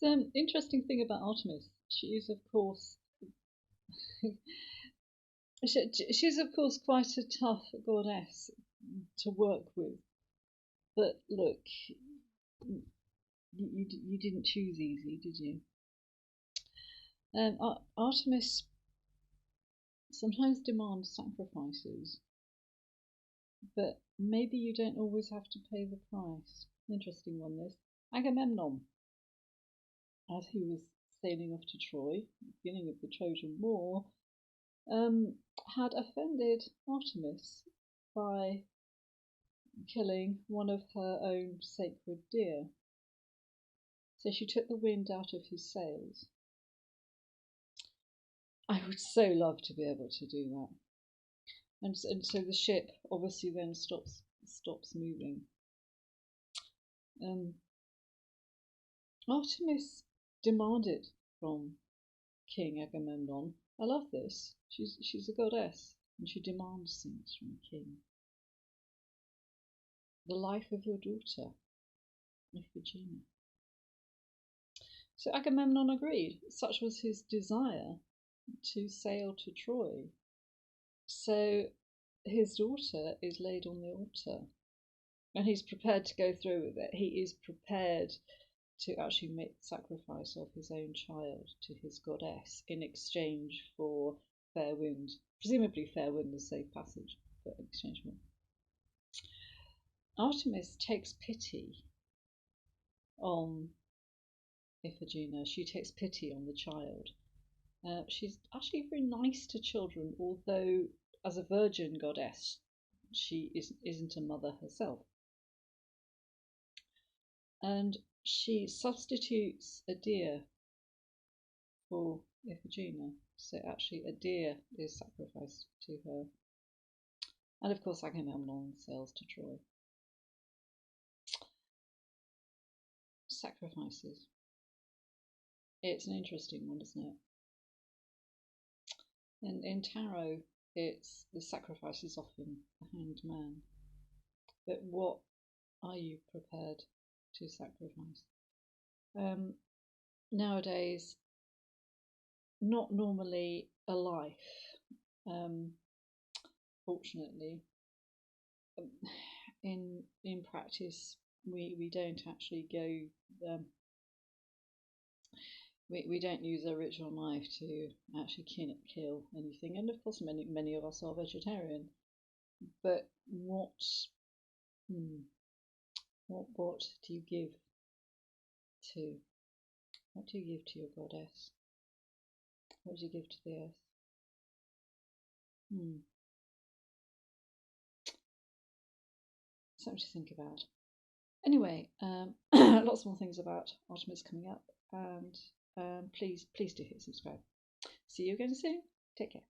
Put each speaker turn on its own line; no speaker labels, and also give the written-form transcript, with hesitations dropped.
The interesting thing about Artemis, she is, of course, she's of course quite a tough goddess to work with. But look, you didn't choose easy, did you? Artemis sometimes demands sacrifices, but maybe you don't always have to pay the price. Interesting one, this. Agamemnon, as he was sailing off to Troy, at the beginning of the Trojan War, had offended Artemis by killing one of her own sacred deer. So she took the wind out of his sails. I would so love to be able to do that. And so the ship obviously then stops moving. Artemis demanded from King Agamemnon. I love this. She's a goddess, and she demands things from a king. The life of your daughter, Iphigenia. So Agamemnon agreed. Such was his desire to sail to Troy. So his daughter is laid on the altar, and he's prepared to go through with it. He is prepared to actually make the sacrifice of his own child to his goddess in exchange for fair wind. Presumably fair wind is safe passage, but in exchange for. Artemis takes pity on Iphigenia. She takes pity on the child. She's actually very nice to children, although as a virgin goddess, she isn't a mother herself. And she substitutes a deer for Iphigenia. So actually a deer is sacrificed to her. And of course Agamemnon sails to Troy. Sacrifices. It's an interesting one, isn't it? In tarot, it's the sacrifice is often the hanged man. But what are you prepared to sacrifice? Nowadays, not normally a life. Fortunately, in practice, we don't actually go. We don't use a ritual knife to actually kill anything, and of course, many of us are vegetarian. But what do you give to? What do you give to your goddess? What do you give to the earth? Something to think about. Anyway, lots more things about Artemis coming up, and please do hit subscribe. See you again soon. Take care.